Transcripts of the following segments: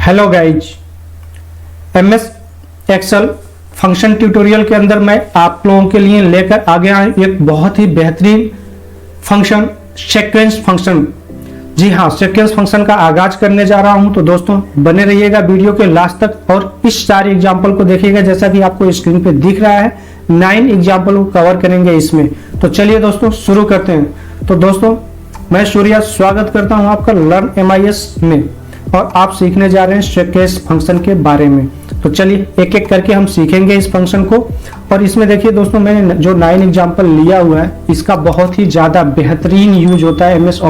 Hello guys, MS Excel function tutorial के अंदर मैं आप लोगों के लिए लेकर आ गया एक बहुत ही बेहतरीन फंक्शन सीक्वेंस फंक्शन। जी हाँ, सीक्वेंस फंक्शन का आगाज करने जा रहा हूं, तो दोस्तों बने रहिएगा वीडियो के लास्ट तक और इस सारे एग्जाम्पल को देखिएगा। जैसा कि आपको स्क्रीन पे दिख रहा है 9 एग्जाम्पल को कवर करेंगे इसमें। तो चलिए दोस्तों शुरू करते हैं। तो दोस्तों मैं सूर्या स्वागत करता हूं आपका लर्न एमआईएस में और आप सीखने जा रहे हैं सीक्वेंस फंक्शन के बारे में। तो चलिए एक एक करके हम सीखेंगे इस फंक्शन को। और इसमें देखिए दोस्तों, मैंने जो 9 एग्जाम्पल लिया हुआ है इसका बहुत ही ज़्यादा बेहतरीन यूज होता है एमएस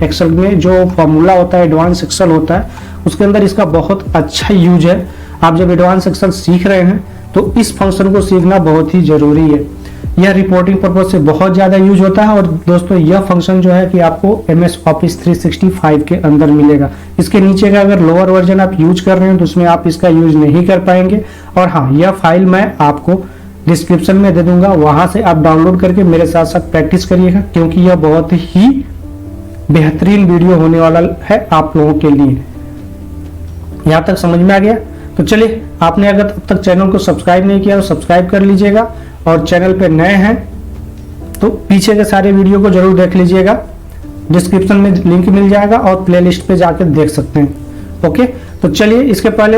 एक्सेल में। जो फॉर्मूला होता है, एडवांस एक्सेल होता है, उसके अंदर इसका बहुत अच्छा यूज है। आप जब एडवांस एक्सेल सीख रहे हैं तो इस फंक्शन को सीखना बहुत ही ज़रूरी है। यह रिपोर्टिंग पर्पज से बहुत ज़्यादा यूज होता है। और दोस्तों यह फंक्शन जो है कि आपको एमएस ऑफिस 365 के अंदर मिलेगा। इसके नीचे का अगर लोअर वर्जन आप यूज कर रहे हैं तो उसमें आप इसका यूज नहीं कर पाएंगे। और हाँ, यह फाइल मैं आपको डिस्क्रिप्शन में दे दूंगा, वहां से आप डाउनलोड करके मेरे साथ साथ प्रैक्टिस करिएगा, क्योंकि यह बहुत ही बेहतरीन वीडियो होने वाला है आप लोगों के लिए। यहाँ तक समझ में आ गया? तो चलिए, आपने अगर अब तक चैनल को सब्सक्राइब नहीं किया तो सब्सक्राइब कर लीजिएगा और चैनल पे नए हैं तो पीछे के सारे वीडियो को जरूर देख लीजिएगा। डिस्क्रिप्शन में लिंक मिल जाएगा और प्लेलिस्ट पे जाकर देख सकते हैं। ओके, तो चलिए इसके पहले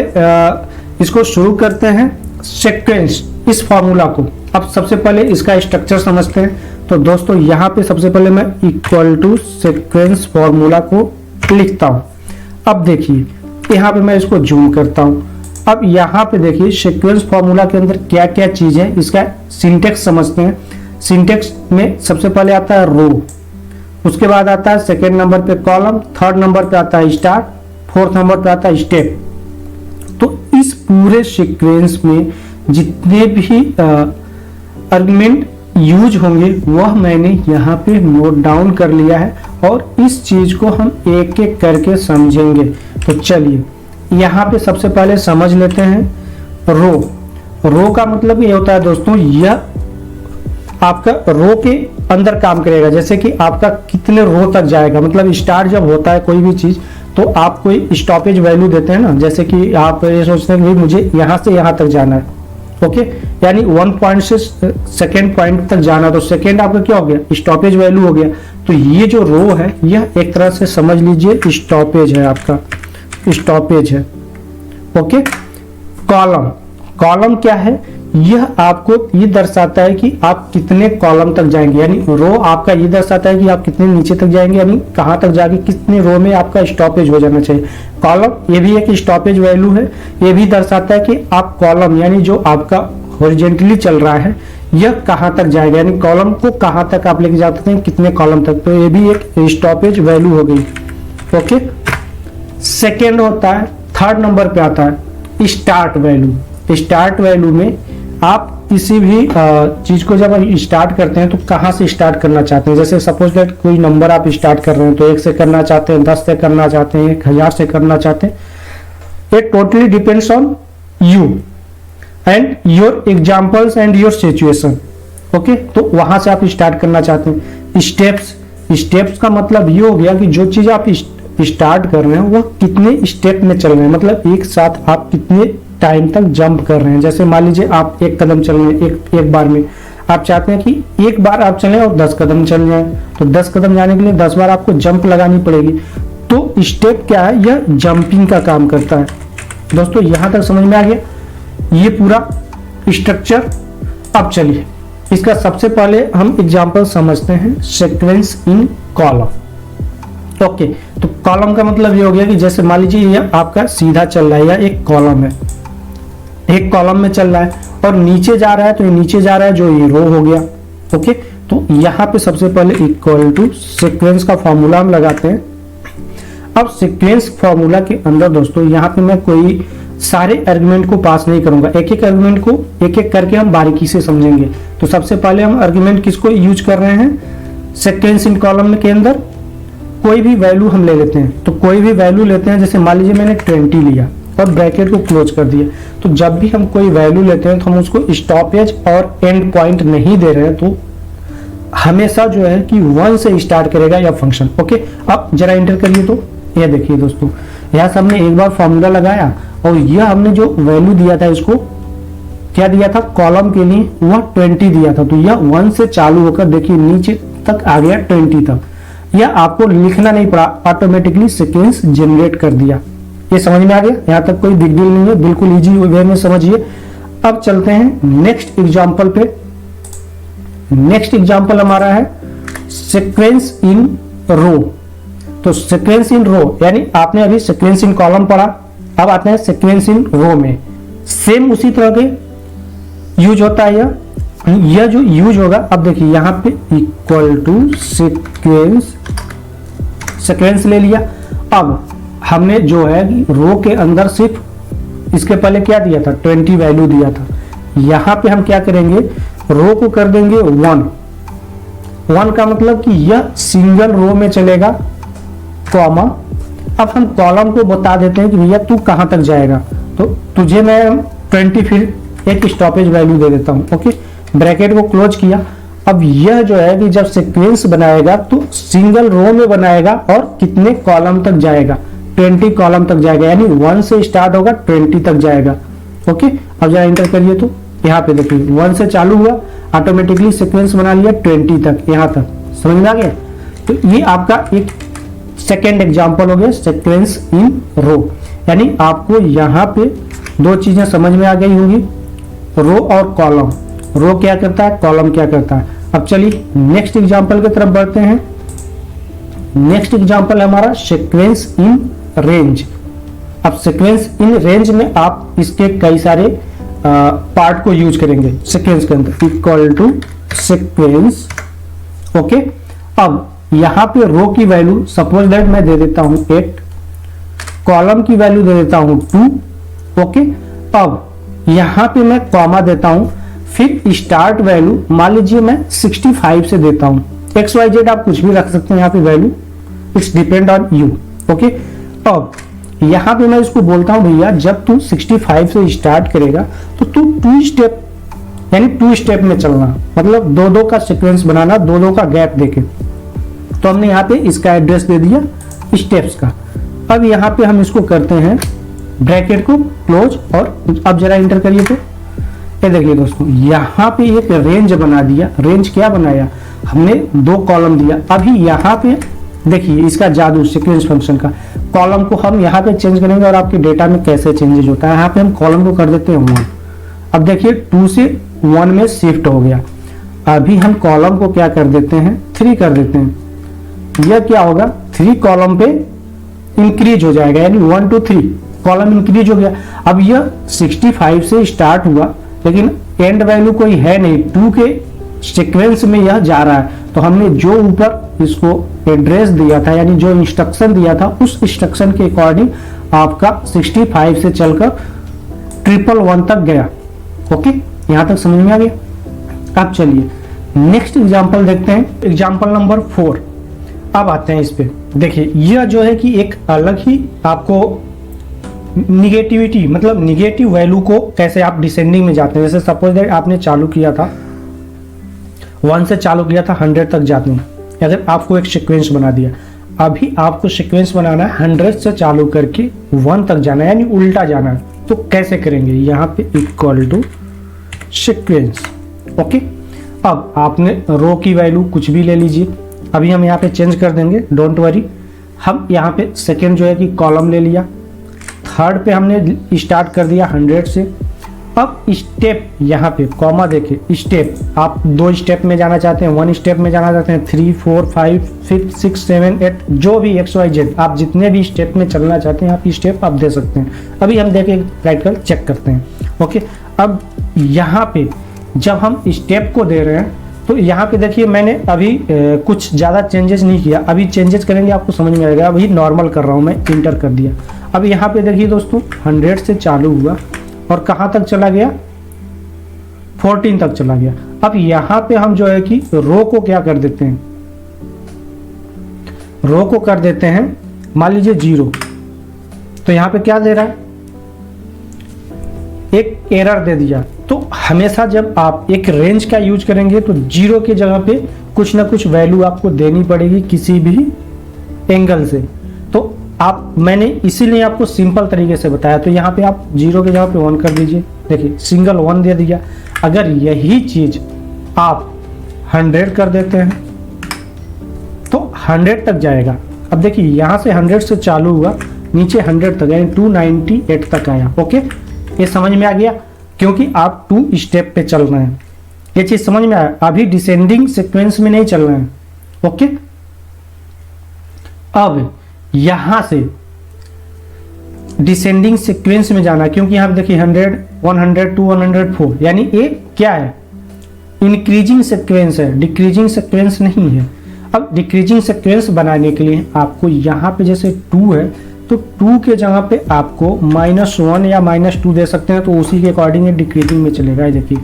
इसको शुरू करते हैं सीक्वेंस, इस फॉर्मूला को। अब सबसे पहले इसका स्ट्रक्चर समझते हैं। तो दोस्तों यहाँ पे सबसे पहले मैं इक्वल टू सीक्वेंस फॉर्मूला को लिखता हूँ। अब देखिए यहाँ पे मैं इसको जूम करता हूँ। अब यहाँ पे देखिए सीक्वेंस फॉर्मूला के अंदर क्या क्या चीज है, इसका सिंटेक्स समझते हैं। सिंटेक्स में सबसे पहले आता है रो, उसके बाद आता है सेकेंड नंबर पे कॉलम, थर्ड नंबर पे आता है स्टार, फोर्थ नंबर पे आता है स्टेप। तो इस पूरे सीक्वेंस में जितने भी आर्गुमेंट यूज होंगे वह मैंने यहाँ पे नोट डाउन कर लिया है और इस चीज को हम एक एक करके समझेंगे। तो चलिए यहाँ पे सबसे पहले समझ लेते हैं रो। रो का मतलब ये होता है दोस्तों, यह आपका रो के अंदर काम करेगा। जैसे कि आपका कितने रो तक जाएगा, मतलब स्टार्ट जब होता है कोई भी चीज तो आप कोई स्टॉपेज वैल्यू देते हैं ना। जैसे कि आप ये सोचते हैं कि मुझे यहाँ से यहाँ तक जाना है, ओके, यानी 1 पॉइंट से सेकेंड पॉइंट तक जाना, तो सेकेंड आपका क्या हो गया, स्टॉपेज वैल्यू हो गया। तो ये जो रो है यह एक तरह से समझ लीजिए स्टॉपेज है, आपका स्टॉपेज है। ओके, कॉलम, कॉलम क्या है, यह आपको ये दर्शाता है कि आप कितने कॉलम तक जाएंगे। यानी रो आपका ये दर्शाता है कि आप कितने नीचे तक जाएंगे, यानी कहां तक जाके कितने रो में आपका स्टॉपेज हो जाना चाहिए। कॉलम ये भी एक स्टॉपेज वैल्यू है, ये भी दर्शाता है कि आप कॉलम यानी जो आपका हॉरिजॉन्टली चल रहा है यह कहां तक जाएगा, यानी कॉलम को कहां तक आप लेके जाते हैं, कितने कॉलम तक। तो ये भी एक स्टॉपेज वैल्यू हो गई। ओके, सेकेंड होता है, थर्ड नंबर पे आता है स्टार्ट वैल्यू। स्टार्ट वैल्यू में आप किसी भी चीज को जब स्टार्ट करते हैं तो कहाँ से स्टार्ट करना चाहते हैं। जैसे सपोज दैट कोई नंबर आप स्टार्ट कर रहे हैं तो 1 से करना चाहते हैं, 10 से करना चाहते हैं, 1000 से करना चाहते हैं। It totally depends on you and your examples and your situation. Okay, तो वहां से आप स्टार्ट करना चाहते हैं। स्टेप्स, स्टेप्स का मतलब ये हो गया कि जो चीज आप स्टार्ट कर रहे हैं वह कितने स्टेप में चल रहे हैं, मतलब एक साथ आप कितने टाइम तक जंप कर रहे हैं। जैसे मान लीजिए आप 1 कदम चल रहे हैं, एक बार में आप चाहते हैं कि एक बार आप चलें और 10 कदम चल जाएं, तो 10 कदम जाने के लिए 10 बार आपको जंप लगानी पड़ेगी। तो स्टेप क्या है, यह जंपिंग का काम करता है। दोस्तों यहां तक समझ में आ गया ये पूरा स्ट्रक्चर। अब चलिए इसका सबसे पहले हम एग्जाम्पल समझते हैं, सीक्वेंस इन कॉलम। ओके, तो कॉलम का मतलब ये हो गया कि जैसे मान लीजिए ये आपका सीधा चल रहा है या एक कॉलम है, एक कॉलम में चल रहा है और नीचे जा रहा है, तो ये नीचे जा रहा है जो ये रो हो गया। ओके, तो यहाँ पे सबसे पहले इक्वल टू सीक्वेंस का फॉर्मूला हम लगाते हैं। अब सीक्वेंस फॉर्मूला के अंदर दोस्तों यहाँ पे मैं कोई सारे आर्गुमेंट को पास नहीं करूंगा, एक एक आर्गुमेंट को एक एक करके हम बारीकी से समझेंगे। तो सबसे पहले हम आर्गुमेंट किसको यूज कर रहे हैं, सीक्वेंस इन कॉलम के अंदर कोई भी वैल्यू हम ले लेते हैं। तो कोई भी वैल्यू लेते हैं, जैसे मान लीजिए मैंने 20 लिया और ब्रैकेट को क्लोज कर दिया। तो जब भी हम कोई वैल्यू लेते हैं तो हम उसको स्टॉपेज और एंड पॉइंट नहीं दे रहे हैं, तो हमेशा जो है कि 1 से स्टार्ट करेगा यह फंक्शन। ओके, अब जरा एंटर करिए। तो ये देखिए दोस्तों, यहाँ से हमने एक बार फॉर्मूला लगाया और यह हमने जो वैल्यू दिया था इसको क्या दिया था, कॉलम के लिए वह 20 दिया था। तो यह 1 से चालू होकर देखिए नीचे तक आ गया 20 तक। यह आपको लिखना नहीं पड़ा, ऑटोमेटिकली सीक्वेंस जनरेट कर दिया। ये समझ में आ गया, यहाँ तक कोई बिग डील नहीं है, बिल्कुल इजी वे में समझिए। अब चलते हैं नेक्स्ट एग्जाम्पल पे। नेक्स्ट एग्जाम्पल हमारा है सीक्वेंस इन रो। तो सीक्वेंस इन रो यानी आपने अभी सीक्वेंस इन कॉलम पढ़ा, अब आते हैं सीक्वेंस इन रो में। सेम उसी तरह के यूज होता है यह जो यूज होगा। अब देखिए यहाँ पे इक्वल टू सीक्वेंस ले लिया। अब हमने जो है रो के अंदर सिर्फ इसके पहले क्या दिया था, 20 वैल्यू दिया था। यहाँ पे हम क्या करेंगे, रो को कर देंगे 1 का मतलब कि यह सिंगल रो में चलेगा, कॉमा। अब हम कॉलम को बता देते हैं कि भैया तू कहां तक जाएगा, तो तुझे मैं 20 फिर एक स्टॉपेज वैल्यू दे देता हूं। ओके, ब्रैकेट को क्लोज किया। अब यह जो है कि जब सीक्वेंस बनाएगा तो सिंगल रो में बनाएगा और कितने कॉलम तक जाएगा, 20 कॉलम तक जाएगा, यानी 1 से स्टार्ट होगा 20 तक जाएगा। ओके, अब जरा एंटर करिए तो यहाँ पे देखिए 1 से चालू हुआ, ऑटोमेटिकली सीक्वेंस बना लिया 20 तक, यहाँ तक। समझ में आ गया? तो ये आपका एक सेकेंड एग्जाम्पल हो गया सीक्वेंस इन रो। यानी आपको यहाँ पे दो चीजें समझ में आ गई होंगी, रो और कॉलम। रो क्या करता है, कॉलम क्या करता है। अब चलिए नेक्स्ट एग्जाम्पल की तरफ बढ़ते हैं। नेक्स्ट एग्जाम्पल है हमारा सीक्वेंस इन रेंज। अब सीक्वेंस इन रेंज में आप इसके कई सारे पार्ट को यूज करेंगे सीक्वेंस के अंदर। Equal to sequence. ओके, अब यहां पे रो की वैल्यू सपोज दैट मैं दे देता हूं 8, कॉलम की वैल्यू दे देता हूं 2। ओके, अब यहां पे मैं कॉमा देता हूं, फिर स्टार्ट वैल्यू मान लीजिए मैं 65 से देता हूं। XYZ आप कुछ भी रख सकते हैं यहाँ पे value, it's depend on you. Okay, अब यहां पे मैं इसको बोलता हूं भैया जब तू 65 से स्टार्ट करेगा तो तू 2 स्टेप यानी 2 स्टेप में चलना, मतलब 2-2 का सीक्वेंस बनाना, 2-2 का गैप देके। तो हमने यहाँ पे इसका एड्रेस दे दिया स्टेप्स का। अब यहाँ पे हम इसको करते हैं ब्रैकेट को क्लोज, और अब जरा इंटर करिए तो ये देखिए दोस्तों यहाँ पे एक रेंज बना दिया। रेंज क्या बनाया, हमने 2 कॉलम दिया। अभी यहाँ पे देखिए इसका जादू सीक्वेंस फंक्शन का, कॉलम को हम यहाँ पे चेंज करेंगे और आपके डेटा में कैसे चेंजेस होता है। यहाँ पे हम कॉलम को कर देते हैं 1। अब देखिए 2 से 1 में शिफ्ट हो गया। अभी हम कॉलम को क्या कर देते हैं, 3 कर देते हैं। यह क्या होगा, 3 कॉलम पे इंक्रीज हो जाएगा, यानी 1 to 3 कॉलम इंक्रीज हो गया। अब यह 65 से स्टार्ट हुआ, लेकिन एंड वैल्यू कोई है नहीं, 2 के सीक्वेंस में यह जा रहा है। तो हमने जो ऊपर इसको एड्रेस दिया था, यानी जो इंस्ट्रक्शन दिया था, उस इंस्ट्रक्शन के अकॉर्डिंग आपका 65 से चलकर 111 तक गया। ओके, यहां तक समझ में आ गया। अब चलिए नेक्स्ट एग्जांपल देखते हैं, एग्जांपल नंबर 4। अब आते हैं इस पे। देखिए यह जो है कि एक अलग ही आपको निगेटिविटी, मतलब निगेटिव वैल्यू को कैसे आप डिसेंडिंग में जाते हैं। जैसे सपोज दैट आपने चालू किया था 1 से चालू किया था 100 तक जाते हैं। अगर आपको एक सीक्वेंस बना दिया, अभी आपको सीक्वेंस बनाना है 100 से चालू करके 1 तक जाना है, यानी उल्टा जाना है। तो कैसे करेंगे, यहाँ पे इक्वल टू सीक्वेंस। ओके, अब आपने रो की वैल्यू कुछ भी ले लीजिए। अभी हम यहाँ पे चेंज कर देंगे, डोंट वरी। हम यहाँ पे सेकेंड जो है कि कॉलम ले लिया, थर्ड पे हमने स्टार्ट कर दिया 100 से। अब स्टेप यहाँ पे कॉमा देके स्टेप, आप 2 स्टेप में जाना चाहते हैं, 1 स्टेप में जाना चाहते हैं, 3, 4, 5, 6, 7, 8, जो भी XYZ आप जितने भी स्टेप में चलना चाहते हैं आप स्टेप आप दे सकते हैं। अभी हम देखे राइट कर चेक करते हैं। ओके, अब यहाँ पे जब हम स्टेप को दे रहे हैं तो यहाँ पे देखिए मैंने अभी कुछ ज़्यादा चेंजेस नहीं किया। अभी चेंजेस करेंगे आपको समझ में आएगा। अभी नॉर्मल कर रहा हूँ मैं, इंटर कर दिया। अब यहाँ पे देखिए दोस्तों 100 से चालू हुआ और कहाँ तक चला गया, 14 तक चला गया। अब यहाँ पे हम जो है कि रो को क्या कर देते हैं, रो को कर देते हैं मान लीजिए 0। तो यहाँ पे क्या दे रहा है, एक एरर दे दिया। तो हमेशा जब आप एक रेंज का यूज करेंगे तो 0 की जगह पे कुछ ना कुछ वैल्यू आपको देनी पड़ेगी किसी भी एंगल से। तो मैंने इसीलिए आपको सिंपल तरीके से बताया। तो यहाँ पे आप 0 के जगह पे 1 कर दीजिए, देखिए सिंगल 1 दे दिया। अगर यही चीज आप 100 कर देते हैं तो 100 तक जाएगा। अब देखिए यहाँ से 100 से चालू हुआ, नीचे 100 तक यानी 298 तक आया। ओके, ये समझ में आ गया, क्योंकि आप 2 स्टेप पे चल रहे हैं। ये चीज समझ में आया, अभी डिसेंडिंग सीक्वेंस में नहीं चल रहे हैं। ओके, अब यहां से डिसेंडिंग सीक्वेंस में जाना, क्योंकि यहां पे देखिए 100, 102, 104, यानी ये क्या है, इंक्रीजिंग सीक्वेंस है, डिक्रीजिंग सीक्वेंस नहीं है। अब डिक्रीजिंग सीक्वेंस बनाने के लिए आपको यहाँ पे जैसे 2 है तो 2 के जगह पे आपको -1 या -2 दे सकते हैं, तो उसी के अकॉर्डिंग डिक्रीजिंग में चलेगा। देखिए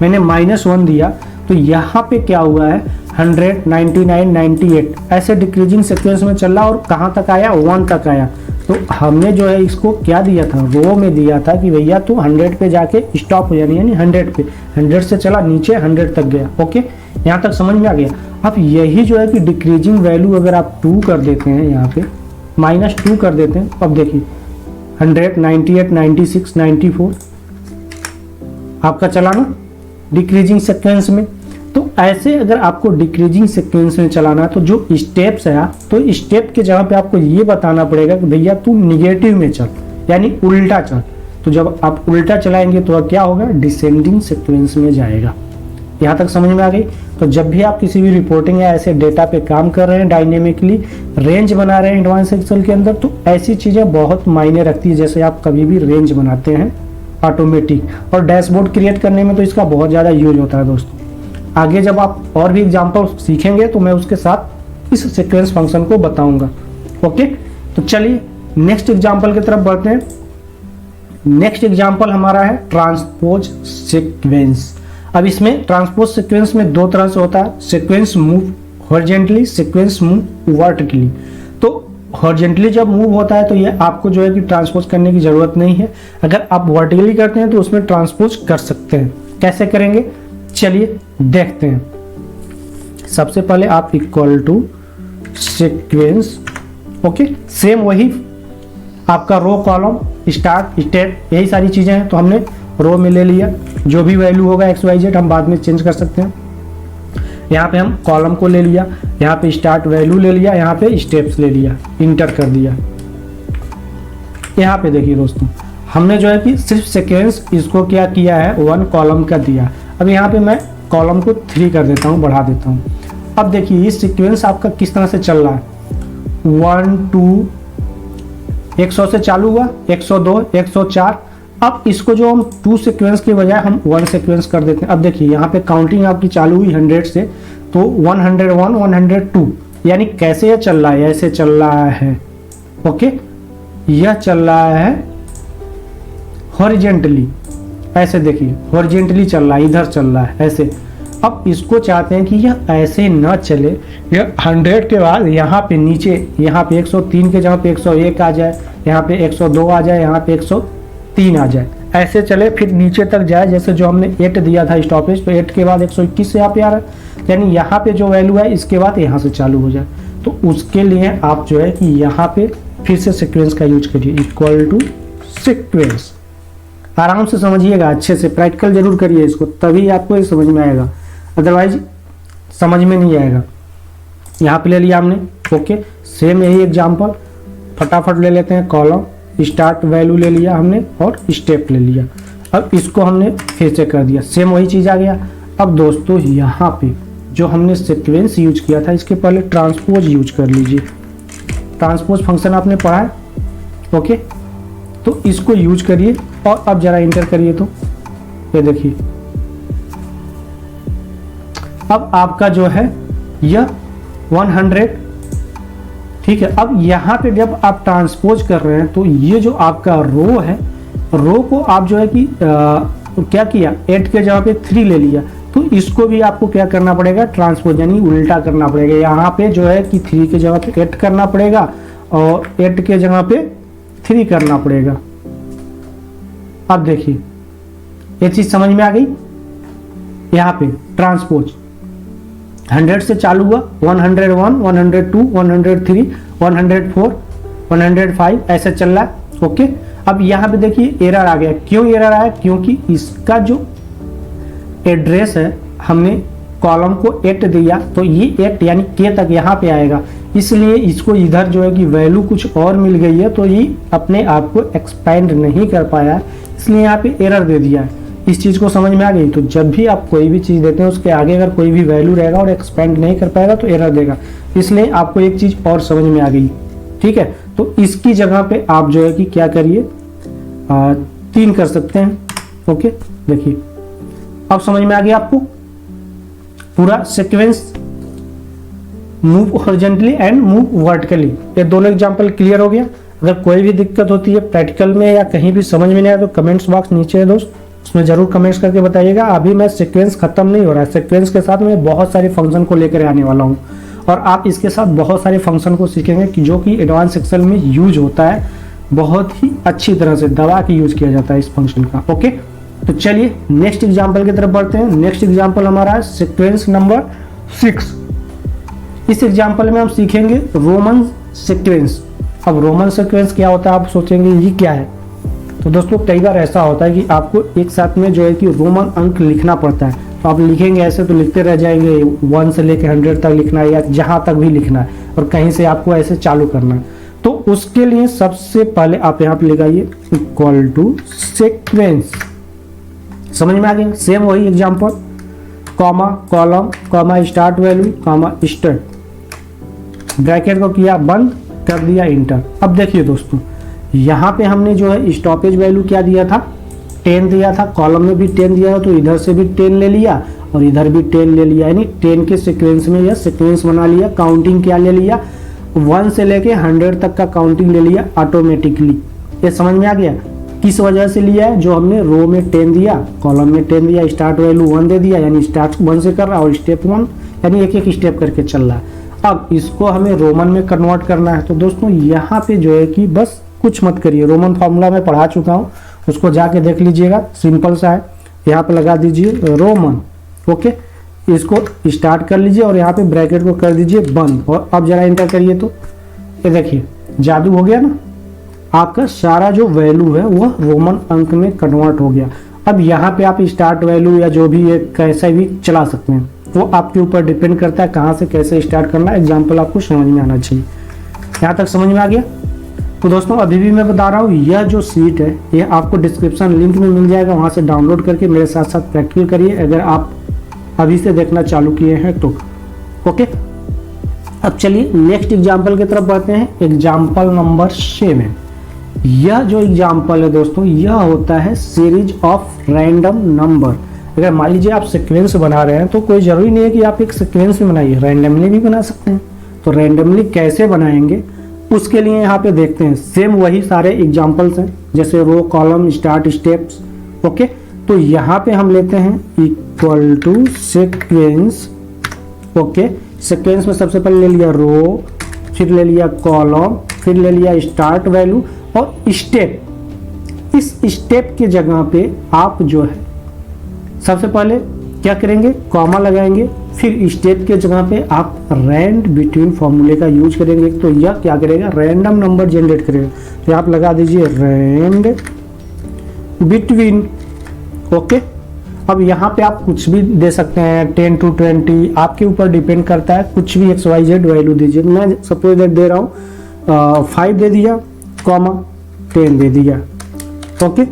मैंने -1 दिया तो यहाँ पे क्या हुआ है 100, 99, 98 ऐसे डिक्रीजिंग सीक्वेंस में चल रहा, और कहाँ तक आया 1 तक आया। तो हमने जो है इसको क्या दिया था, रो में दिया था कि भैया तू 100 पे जाके स्टॉप हो जानी, यानी 100 पे, 100 से चला नीचे 100 तक गया। ओके, यहाँ तक समझ में आ गया। अब यही जो है कि डिक्रीजिंग वैल्यू अगर आप 2 कर देते हैं, यहाँ पे -2 कर देते हैं, अब देखिए 100, 98, 96, 94 आपका चला ना डिक्रीजिंग सीक्वेंस में। तो ऐसे अगर आपको डिक्रीजिंग सीक्वेंस में चलाना है तो जो स्टेप्स है, तो स्टेप के जगह पे आपको ये बताना पड़ेगा कि भैया तू निगेटिव में चल, यानी उल्टा चल। तो जब आप उल्टा चलाएंगे तो क्या होगा, डिसेंडिंग सीक्वेंस में जाएगा। यहाँ तक समझ में आ गई। तो जब भी आप किसी भी रिपोर्टिंग या ऐसे डेटा पे काम कर रहे हैं, डायनेमिकली रेंज बना रहे हैं एडवांस एक्सेल के अंदर, तो ऐसी चीज़ें बहुत मायने रखती है। जैसे आप कभी भी रेंज बनाते हैं ऑटोमेटिक, और डैशबोर्ड क्रिएट करने में तो इसका बहुत ज़्यादा यूज होता है दोस्तों। आगे जब आप और भी एग्जाम्पल सीखेंगे तो मैं उसके साथ इस सीक्वेंस फंक्शन को बताऊंगा। ओके, तो चलिए नेक्स्ट एग्जाम्पल की तरफ बढ़ते हैं। नेक्स्ट एग्जाम्पल हमारा है ट्रांसपोज सीक्वेंस। अब इसमें ट्रांसपोज सीक्वेंस में 2 तरह से होता है, sequence move horizontally, sequence move vertically. तो हॉरिजॉन्टली जब मूव होता है तो ये आपको जो है कि ट्रांसपोज करने की जरूरत नहीं है। अगर आप वर्टिकली करते हैं तो उसमें ट्रांसपोज कर सकते हैं। कैसे करेंगे चलिए देखते हैं। सबसे पहले आप equal to sequence, okay, same वही आपका रो कॉलम स्टार्ट स्टेप यही सारी चीजें हैं। तो हमने रो में ले लिया, जो भी वैल्यू होगा XYZ हम बाद में चेंज कर सकते हैं। यहाँ पे हम कॉलम को ले लिया, यहाँ पे स्टार्ट वैल्यू ले लिया, यहाँ पे स्टेप्स ले लिया, इंटर कर दिया। यहाँ पे देखिए दोस्तों, हमने जो है कि सिर्फ सीक्वेंस इसको क्या किया है 1 कॉलम का दिया। अब यहाँ पे मैं कॉलम को 3 कर देता हूँ, बढ़ा देता हूँ। अब देखिए ये सीक्वेंस आपका किस तरह से चल रहा है, 1 2 100 से चालू हुआ, 102, 104। अब इसको जो हम 2 सीक्वेंस के बजाय हम 1 सीक्वेंस कर देते हैं। अब देखिए यहाँ पे काउंटिंग आपकी चालू हुई 100 से, तो 101, 102, यानी कैसे यह चल रहा है, ऐसे चल रहा है। ओके, यह चल रहा है हॉरिजॉन्टली, ऐसे देखिए हॉरिजॉन्टली चल रहा है, इधर चल रहा है ऐसे। अब इसको चाहते हैं कि यह ऐसे न चले, यह 100 के बाद यहाँ पे नीचे, यहाँ पे 103 के जगह पे 101 आ जाए, यहाँ पे 102 आ जाए, यहाँ पे 103 आ जाए, ऐसे चले, फिर नीचे तक जाए। जैसे जो हमने 8 दिया था स्टॉपेज, तो 8 के बाद 121 से यहाँ पे आ रहा है, यानी यहाँ पे जो वैल्यू है इसके बाद यहाँ से चालू हो जाए। तो उसके लिए आप जो है कि यहाँ पे फिर से सीक्वेंस का यूज करिए, इक्वल टू सीक्वेंस। आराम से समझिएगा, अच्छे से प्रैक्टिकल जरूर करिए इसको, तभी आपको ये समझ में आएगा, अदरवाइज समझ में नहीं आएगा। यहाँ पे ले लिया हमने, ओके, सेम यही एग्जांपल फटाफट ले लेते हैं। कॉलम स्टार्ट वैल्यू ले लिया हमने और स्टेप ले लिया। अब इसको हमने फिर से कर दिया, सेम वही चीज़ आ गया। अब दोस्तों यहाँ पे जो हमने सीक्वेंस यूज किया था, इसके पहले ट्रांसपोज यूज कर लीजिए। ट्रांसपोज फंक्शन आपने पढ़ा है, ओके, तो इसको यूज करिए और अब जरा इंटर करिए। तो ये देखिए अब आपका जो है यह 100, ठीक है। अब यहाँ पे जब आप ट्रांसपोज कर रहे हैं तो ये जो आपका रो है, रो को आप जो है कि क्या किया, 8 के जगह पे 3 ले लिया। तो इसको भी आपको क्या करना पड़ेगा, ट्रांसपोज यानी उल्टा करना पड़ेगा। यहाँ पे जो है कि 3 के जगह पे 8 करना पड़ेगा और 8 के जगह पे 3 करना पड़ेगा। अब देखिए ये चीज समझ में आ गई। यहाँ पे ट्रांसपोज 100 से चालू हुआ, 101, 102, 103, 104, 105 ऐसे चल रहा है। ओके, अब यहाँ पे देखिए एरर आ गया। क्यों एरर आया? क्योंकि इसका जो एड्रेस है हमने कॉलम को 8 दिया, तो ये 8 यानी के तक यहाँ पे आएगा, इसलिए इसको इधर जो है कि वैल्यू कुछ और मिल गई है, तो ये अपने आप को एक्सपेंड नहीं कर पाया, इसलिए यहाँ पे एरर दे दिया है। इस चीज़ को समझ में आ गई? तो जब भी आप कोई भी चीज़ देते हैं उसके आगे अगर कोई भी वैल्यू रहेगा और एक्सपेंड नहीं कर पाएगा तो एरर देगा, इसलिए आपको एक चीज़ और समझ में आ गई। ठीक है, तो इसकी जगह पे आप जो है कि क्या करिए, 3 कर सकते हैं। ओके, देखिए अब समझ में आ गया आपको पूरा sequence, move horizontally and move vertically. ये दोनों एग्जांपल क्लियर हो गया। अगर कोई भी दिक्कत होती है प्रैक्टिकल में या कहीं भी समझ में नहीं आया तो कमेंट्स बॉक्स नीचे है दोस्त, उसमें जरूर कमेंट्स करके बताइएगा। अभी मैं सीक्वेंस खत्म नहीं हो रहा है, सीक्वेंस के साथ मैं बहुत सारे फंक्शन को लेकर आने वाला हूँ और आप इसके साथ बहुत सारे फंक्शन को सीखेंगे कि जो कि एडवांस एक्सेल में यूज होता है, बहुत ही अच्छी तरह से दबा के यूज किया जाता है इस फंक्शन का। ओके, तो चलिए नेक्स्ट एग्जाम्पल की तरफ बढ़ते हैं। नेक्स्ट एग्जाम्पल हमारा है सीक्वेंस नंबर 6। इस एग्जाम्पल में हम सीखेंगे रोमन सीक्वेंस। अब रोमन सीक्वेंस क्या होता है, आप सोचेंगे ये क्या है? तो दोस्तों कई बार ऐसा होता है कि आपको एक साथ में जो है कि रोमन अंक लिखना पड़ता है, तो आप लिखेंगे ऐसे तो लिखते रह जाएंगे, 1 से लेकर 100 तक लिखना है या जहां तक भी लिखना है, और कहीं से आपको ऐसे चालू करना है। तो उसके लिए सबसे पहले आप यहाँ पे लगाइए इक्वल टू सीक्वेंस। समझ में आ गया? सेम वही example, comma column comma start value comma start, bracket को किया बंद, कर दिया इंटर। अब देखिए दोस्तों, यहाँ पे हमने जो है स्टॉपेज वैल्यू क्या दिया था, 10 दिया था, कॉलम में भी 10 दिया था, तो इधर से भी 10 ले लिया और इधर भी 10 ले लिया, यानी 10 के सीक्वेंस में यह सीक्वेंस बना लिया। काउंटिंग क्या ले लिया, 1 से लेके 100 तक का काउंटिंग ले लिया ऑटोमेटिकली। ये समझ में आ गया? किस वजह से लिया है? जो हमने रो में 10 दिया, कॉलम में 10 दिया, स्टार्ट वैल्यू 1 दे दिया, यानी स्टार्ट 1 से कर रहा है और स्टेप 1 यानी एक एक स्टेप करके चल रहा है। अब इसको हमें रोमन में कन्वर्ट करना है, तो दोस्तों यहाँ पे जो है कि बस कुछ मत करिए, रोमन फॉर्मूला में पढ़ा चुका हूँ, उसको जाके देख लीजिएगा, सिंपल सा है। यहाँ पे लगा दीजिए रोमन। ओके, इसको स्टार्ट कर लीजिए और यहाँ पे ब्रैकेट को कर दीजिए बंद, और अब जरा इंटर करिए तो ये देखिए जादू हो गया ना, आपका सारा जो वैल्यू है वह रोमन अंक में कन्वर्ट हो गया। अब यहाँ पे आप स्टार्ट वैल्यू या जो भी है कैसे भी चला सकते हैं, वो आपके ऊपर डिपेंड करता है कहाँ से कैसे स्टार्ट करना है। एग्जाम्पल आपको समझ में आना चाहिए। यहाँ तक समझ में आ गया? तो दोस्तों अभी भी मैं बता रहा हूँ, यह जो सीट है ये आपको डिस्क्रिप्शन लिंक में मिल जाएगा, वहाँ से डाउनलोड करके मेरे साथ साथ प्रैक्टिकल करिए अगर आप अभी से देखना चालू किए हैं तो। ओके, अब चलिए नेक्स्ट एग्जाम्पल की तरफ बढ़ते हैं। Example number 7। यह जो एग्जाम्पल है दोस्तों, यह होता है सीरीज ऑफ रैंडम नंबर। अगर मान लीजिए आप सीक्वेंस बना रहे हैं तो कोई जरूरी नहीं है कि आप एक सीक्वेंस में बनाइए, रैंडमली भी बना सकते हैं। तो रैंडमली कैसे बनाएंगे उसके लिए यहाँ पे देखते हैं। सेम वही सारे एग्जाम्पल्स हैं, जैसे row column start steps. Okay, तो यहाँ पे हम लेते हैं equal to sequence. Okay, sequence में सबसे पहले ले लिया रो, फिर ले लिया कॉलम, फिर ले लिया स्टार्ट वैल्यू और स्टेप। इस स्टेप के जगह पे आप जो है सबसे पहले क्या करेंगे, कॉमा लगाएंगे, फिर स्टेप के जगह पे आप रैंड बिटवीन फॉर्मूले का यूज करेंगे। तो यह क्या करेगा, रैंडम नंबर जनरेट करेगा। तो आप लगा दीजिए रैंड बिटवीन। ओके, अब यहाँ पे आप कुछ भी दे सकते हैं, 10 to 20 आपके ऊपर डिपेंड करता है, कुछ भी XYZ वैल्यू दीजिए। मैं सपोज दैट दे रहा हूँ 5 दे दिया, कॉमा 10 दे दिया। ओके,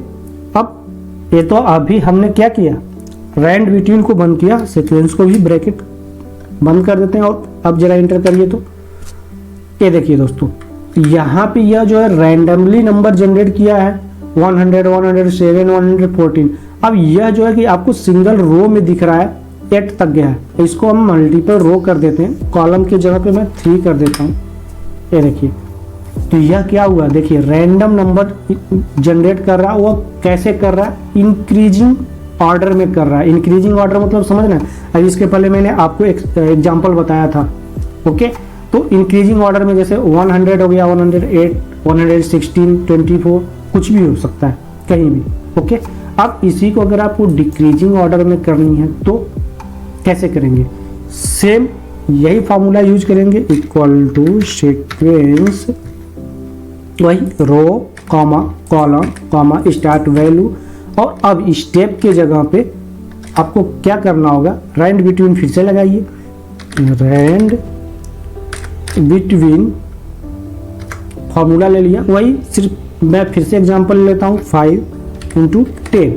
अब ये तो अभी हमने क्या किया, रैंड बिटवीन को बंद किया, सीक्वेंस को भी ब्रैकेट बंद कर देते हैं और अब जरा इंटर करिए तो ये देखिए दोस्तों, यहाँ पे यह जो है रैंडमली नंबर जनरेट किया है 100, 107, 114। अब यह जो है कि आपको सिंगल रो में दिख रहा है 8 तक गया है, इसको हम मल्टीपल रो कर देते हैं। कॉलम की जगह पे मैं 3 कर देता हूँ। ये देखिए, तो यह क्या हुआ, देखिए रैंडम नंबर जनरेट कर रहा है। वो कैसे कर रहा है, इंक्रीजिंग ऑर्डर में कर रहा है। इंक्रीजिंग ऑर्डर मतलब समझना, अब इसके पहले मैंने आपको एक एग्जांपल बताया था। ओके, तो इंक्रीजिंग ऑर्डर में जैसे 100 हो गया, 108, 116, 24 कुछ भी हो सकता है कहीं भी। ओके, अब इसी को अगर आपको डिक्रीजिंग ऑर्डर में करनी है तो कैसे करेंगे, सेम यही फॉर्मूला यूज करेंगे, इक्वल टू सीक्वेंस वही row comma column comma start value. और अब स्टेप के जगह पे आपको क्या करना होगा, रैंड बिटवीन फिर से लगाइए, रैंड बिटवीन फॉर्मूला ले लिया। वही सिर्फ मैं फिर से एग्जांपल लेता हूँ 5 × 10।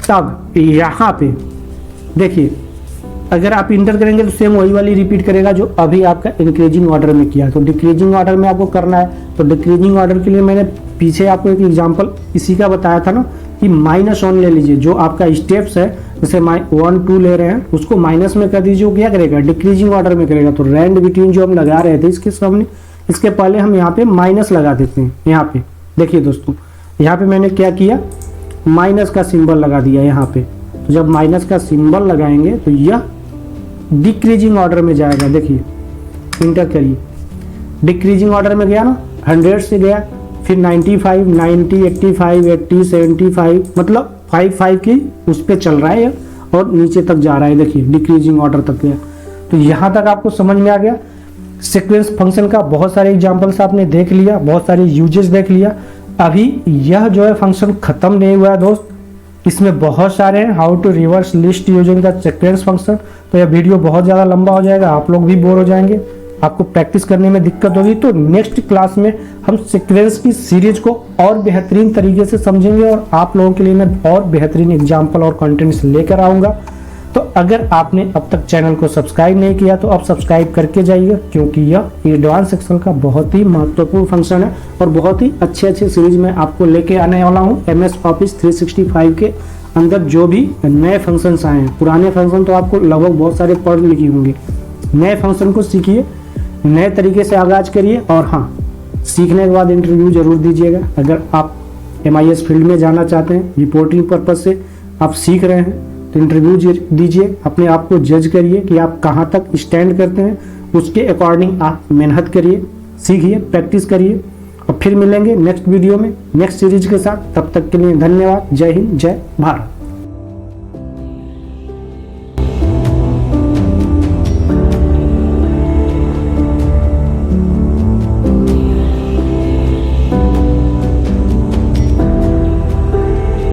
तब यहाँ पे देखिए अगर आप इंटर करेंगे तो सेम वही वाली रिपीट करेगा जो अभी आपका इंक्रीजिंग ऑर्डर में किया। तो डिक्रीजिंग ऑर्डर में आपको करना है, तो डिक्रीजिंग ऑर्डर के लिए मैंने पीछे आपको एक एग्जांपल इसी का बताया था ना कि -1 ले लीजिए। जो आपका स्टेप्स है जैसे 1 2 ले रहे हैं उसको माइनस में कर दीजिए, वो क्या करेगा डिक्रीजिंग ऑर्डर में करेगा। तो रैंड बिटवीन जो हम लगा रहे थे इसके सामने, इसके पहले हम यहाँ पे माइनस लगा देते हैं। यहाँ पे देखिए दोस्तों, यहाँ पे मैंने क्या किया, माइनस का सिंबल लगा दिया यहाँ पे। तो जब माइनस का सिंबल लगाएंगे तो यह डिक्रीजिंग ऑर्डर में जाएगा। देखिए इंटर करिए, डिक्रीजिंग ऑर्डर में गया ना, 100 से गया, फिर 95 90 85 80 75, मतलब 5 की उस पर चल रहा है और नीचे तक जा रहा है। देखिए डिक्रीजिंग ऑर्डर तक गया। तो यहाँ तक आपको समझ में आ गया। सीक्वेंस फंक्शन का बहुत सारे एग्जांपल्स आपने देख लिया, बहुत सारे यूजेस देख लिया। अभी यह जो है फंक्शन खत्म नहीं हुआ है दोस्त, इसमें बहुत सारे हैं। How to reverse list using the sequence function. तो यह वीडियो बहुत ज़्यादा लंबा हो जाएगा, आप लोग भी बोर हो जाएंगे, आपको प्रैक्टिस करने में दिक्कत होगी। तो नेक्स्ट क्लास में हम सीक्वेंस की सीरीज को और बेहतरीन तरीके से समझेंगे और आप लोगों के लिए मैं और बेहतरीन एग्जाम्पल और कंटेंट्स लेकर आऊँगा। तो अगर आपने अब तक चैनल को सब्सक्राइब नहीं किया तो आप सब्सक्राइब करके जाइए, क्योंकि यह एडवांस एक्सेल का बहुत ही महत्वपूर्ण फंक्शन है और बहुत ही अच्छे सीरीज में आपको लेके आने वाला हूँ। MS ऑफिस 365 के अंदर जो भी नए फंक्शंस आए हैं, पुराने फंक्शन तो आपको लगभग बहुत सारे पढ़ लिखे होंगे, नए फंक्शन को सीखिए, नए तरीके से आगाज करिए। और हाँ, सीखने के बाद इंटरव्यू जरूर दीजिएगा। अगर आप MIS फील्ड में जाना चाहते हैं, रिपोर्टिंग पर्पज से आप सीख रहे हैं, तो इंटरव्यू दीजिए, अपने आप को जज करिए कि आप कहाँ तक स्टैंड करते हैं, उसके अकॉर्डिंग आप मेहनत करिए, सीखिए, प्रैक्टिस करिए। और फिर मिलेंगे नेक्स्ट वीडियो में नेक्स्ट सीरीज के साथ। तब तक के लिए धन्यवाद। जय हिंद, जय भारत।